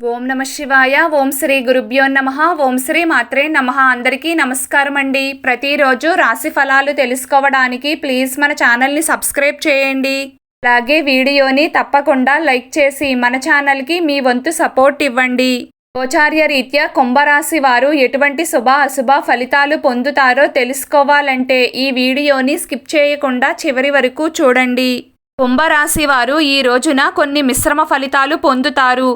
ఓం నమ శివాయ. ఓం శ్రీ గురుభ్యో నమః. ఓం శ్రీ మాత్రే నమః. అందరికీ నమస్కారం అండి. ప్రతిరోజు రాశి ఫలాలు తెలుసుకోవడానికి ప్లీజ్ మన ఛానల్ని సబ్స్క్రైబ్ చేయండి. అలాగే వీడియోని తప్పకుండా లైక్ చేసి మన ఛానల్కి మీ వంతు సపోర్ట్ ఇవ్వండి. గోచార్య రీత్యా కుంభరాశి వారు ఎటువంటి శుభ అశుభ ఫలితాలు పొందుతారో తెలుసుకోవాలంటే ఈ వీడియోని స్కిప్ చేయకుండా చివరి వరకు చూడండి. కుంభరాశి వారు ఈ రోజున కొన్ని మిశ్రమ ఫలితాలు పొందుతారు.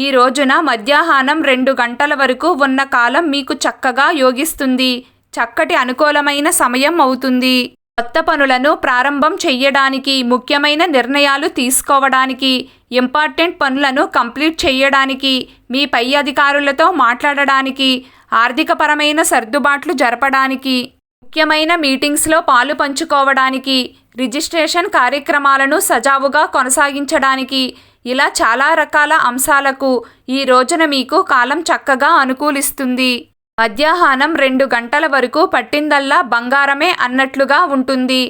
ఈ రోజున మధ్యాహ్నం 2 గంటల వరకు ఉన్న కాలం మీకు చక్కగా యోగిస్తుంది. చక్కటి అనుకూలమైన సమయం అవుతుంది. కొత్త పనులను ప్రారంభం చెయ్యడానికి, ముఖ్యమైన నిర్ణయాలు తీసుకోవడానికి, ఇంపార్టెంట్ పనులను కంప్లీట్ చేయడానికి, మీ పై అధికారులతో మాట్లాడడానికి, ఆర్థికపరమైన సర్దుబాట్లు జరపడానికి, ముఖ్యమైన మీటింగ్స్లో పాలు పంచుకోవడానికి, రిజిస్ట్రేషన్ కార్యక్రమాలను సజావుగా కొనసాగించడానికి, ఇలా చాలా రకాల అంశాలకు ఈ రోజున మీకు కాలం చక్కగా అనుకూలిస్తుంది. మధ్యాహ్నం 2 గంటల వరకు పట్టిందల్లా బంగారమే అన్నట్లుగా ఉంటుంది.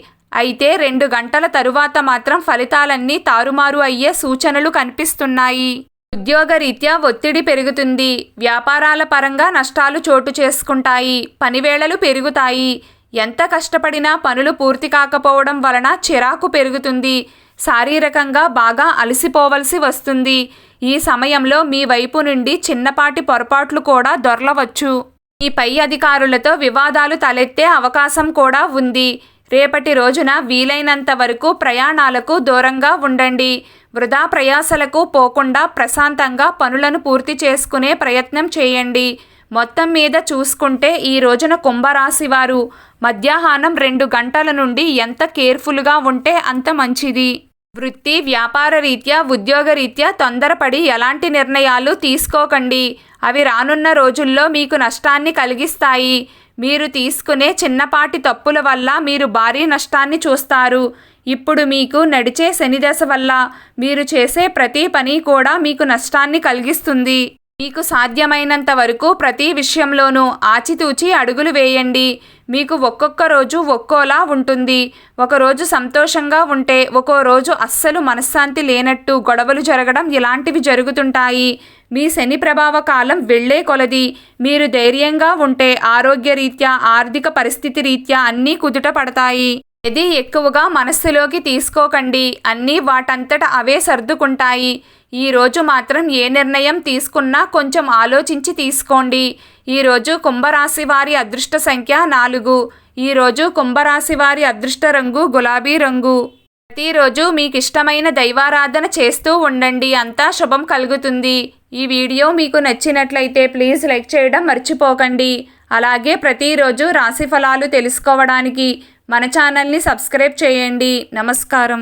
అయితే 2 గంటల తరువాత మాత్రం ఫలితాలన్నీ తారుమారు అయ్యే సూచనలు కనిపిస్తున్నాయి. ఉద్యోగరీత్యా ఒత్తిడి పెరుగుతుంది. వ్యాపారాల పరంగా నష్టాలు చోటు చేసుకుంటాయి. పనివేళలు పెరుగుతాయి. ఎంత కష్టపడినా పనులు పూర్తి కాకపోవడం వలన చిరాకు పెరుగుతుంది. శారీరకంగా బాగా అలసిపోవలసి వస్తుంది. ఈ సమయంలో మీ వైపు నుండి చిన్నపాటి పొరపాట్లు కూడా దొర్లవచ్చు. ఈ పై అధికారులతో వివాదాలు తలెత్తే అవకాశం కూడా ఉంది. రేపటి రోజున వీలైనంత వరకు ప్రయాణాలకు దూరంగా ఉండండి. వృధా ప్రయాసలకు పోకుండా ప్రశాంతంగా పనులను పూర్తి చేసుకునే ప్రయత్నం చేయండి. మొత్తం మీద చూసుకుంటే ఈ రోజున కుంభరాశి వారు మధ్యాహ్నం 2 గంటల నుండి ఎంత కేర్ఫుల్గా ఉంటే అంత మంచిది. వృత్తి వ్యాపార రీత్యా ఉద్యోగరీత్యా తొందరపడి ఎలాంటి నిర్ణయాలు తీసుకోకండి. అవి రానున్న రోజుల్లో మీకు నష్టాన్ని కలిగిస్తాయి. మీరు తీసుకునే చిన్నపాటి తప్పుల వల్ల మీరు భారీ నష్టాన్ని చూస్తారు. ఇప్పుడు మీకు నడిచే శనిదశ వల్ల మీరు చేసే ప్రతి పని కూడా మీకు నష్టాన్ని కలిగిస్తుంది. మీకు సాధ్యమైనంత వరకు ప్రతి విషయంలోనూ ఆచితూచి అడుగులు వేయండి. మీకు ఒక్కొక్క రోజు ఒక్కోలా ఉంటుంది. ఒకరోజు సంతోషంగా ఉంటే ఒక్కో రోజు అస్సలు మనశ్శాంతి లేనట్టు గొడవలు జరగడం ఇలాంటివి జరుగుతుంటాయి. మీ శని ప్రభావ కాలం వెళ్లే కొలది మీరు ధైర్యంగా ఉంటే ఆరోగ్యరీత్యా ఆర్థిక పరిస్థితి రీత్యా అన్నీ కుదుట పడతాయి. ఇది ఎక్కువగా మనస్సులోకి తీసుకోకండి. అన్నీ వాటంతట అవే సర్దుకుంటాయి. ఈరోజు మాత్రం ఏ నిర్ణయం తీసుకున్నా కొంచెం ఆలోచించి తీసుకోండి. ఈరోజు కుంభరాశి వారి అదృష్ట సంఖ్య 4. ఈరోజు కుంభరాశి వారి అదృష్ట రంగు గులాబీ రంగు. ప్రతిరోజు మీకు ఇష్టమైన దైవారాధన చేస్తూ ఉండండి. అంతా శుభం కలుగుతుంది. ఈ వీడియో మీకు నచ్చినట్లయితే ప్లీజ్ లైక్ చేయడం మర్చిపోకండి. అలాగే ప్రతిరోజు రాశి ఫలాలు తెలుసుకోవడానికి మన ఛానల్ని సబ్స్క్రైబ్ చేయండి. నమస్కారం.